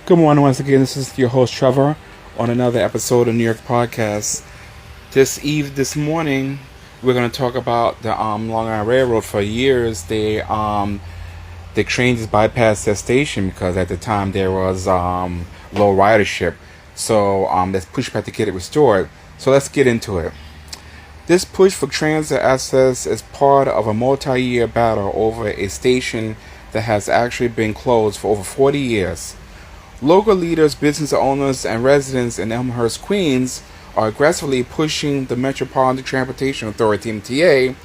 Good morning once again. This is your host Trevor on another episode of New York Podcast. This morning, we're going to talk about the Long Island Railroad. For years, the trains bypassed their station because at the time there was low ridership. So let's push back to get it restored. So let's get into it. This push for transit access is part of a multi-year battle over a station that has actually been closed for over 40 years. Local leaders, business owners, and residents in Elmhurst, Queens are aggressively pushing the Metropolitan Transportation Authority (MTA)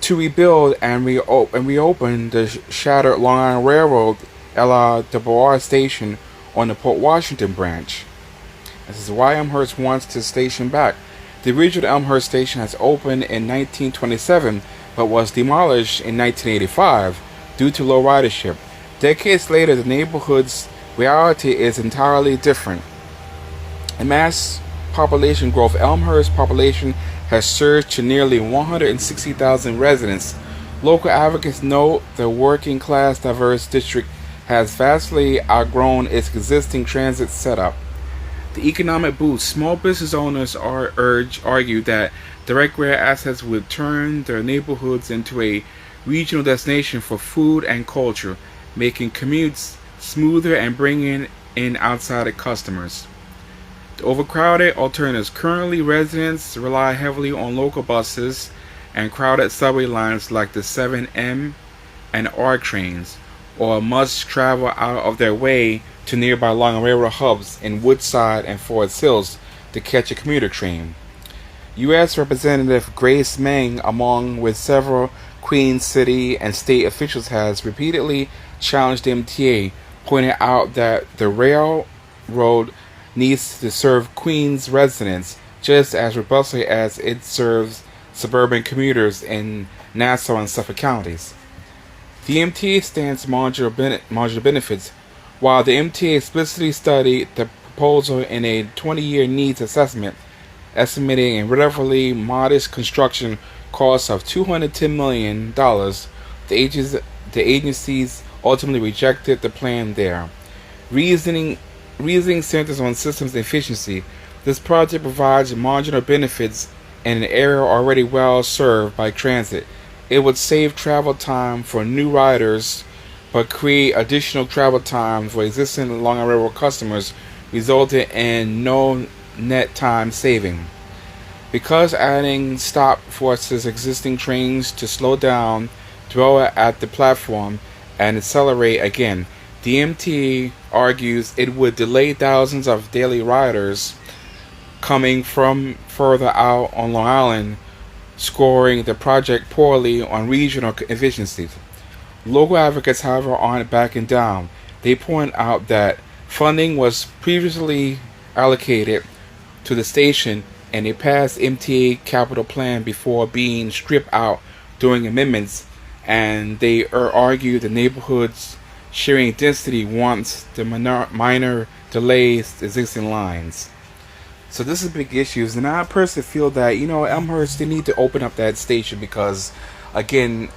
to rebuild and reopen the shattered Long Island Railroad LIRR station on the Port Washington branch. This is why Elmhurst wants the station back. The original Elmhurst station has opened in 1927 but was demolished in 1985 due to low ridership. Decades later, the neighborhood's reality is entirely different. In mass population growth, Elmhurst population has surged to nearly 160,000 residents. Local advocates note the working class diverse district has vastly outgrown its existing transit setup. The economic boost. Small business owners argue that direct rail access would turn their neighborhoods into a regional destination for food and culture, making commutes smoother and bringing in outside customers. The overcrowded alternatives. Currently, residents rely heavily on local buses and crowded subway lines like the 7M and R trains, or must travel out of their way to nearby Long Island Railroad hubs in Woodside and Forest Hills to catch a commuter train. U.S. Representative Grace Meng, along with several Queens city and state officials, has repeatedly challenged the MTA, pointing out that the railroad needs to serve Queens residents just as robustly as it serves suburban commuters in Nassau and Suffolk counties. The MTA stands marginal benefits. While the MTA explicitly studied the proposal in a 20-year needs assessment, estimating a relatively modest construction cost of $210 million, the agencies ultimately rejected the plan there. Reasoning centers on systems efficiency. This project provides marginal benefits in an area already well served by transit. It would save travel time for new riders, but create additional travel time for existing Long Island Railroad customers, resulting in no net time saving. Because adding stop forces existing trains to slow down, dwell at the platform, and accelerate again. The MTA argues it would delay thousands of daily riders coming from further out on Long Island, scoring the project poorly on regional efficiencies. Local advocates, however, aren't backing down. They point out that funding was previously allocated to the station and a past MTA capital plan before being stripped out during amendments, and they argue the neighborhood's sharing density wants the minor delays the existing lines. So this is big issues, and I personally feel that Elmhurst, they need to open up that station because, again,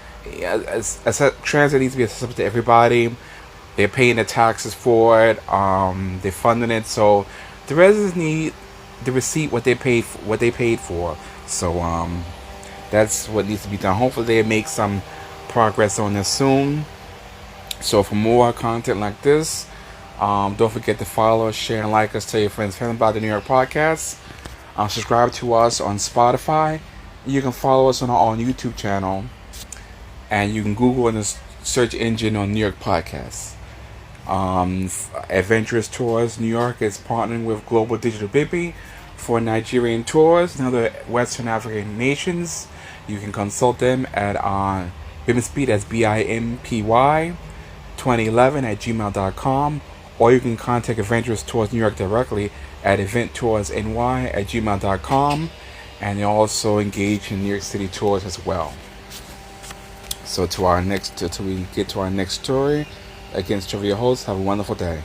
as transit needs to be accessible to everybody. They're paying the taxes for it. They're funding it, so the residents need the receipt what they paid for. So that's what needs to be done. Hopefully they make some progress on this soon. So for more content like this, don't forget to follow us, share, and like us. Tell your friends, family about the New York Podcast. Subscribe to us on Spotify. You can follow us on our own YouTube channel, and you can Google in the search engine on New York Podcasts. Adventurous Tours New York is partnering with Global Digital Bippy for Nigerian tours and other Western African nations. You can consult them at Bimpy, that's BIMPY 2011 at gmail.com, or you can contact Adventurous Tours New York directly at eventtoursny at gmail.com, and they also engage in New York City tours as well. So till we get to our next story, again, Trevor, your host, have a wonderful day.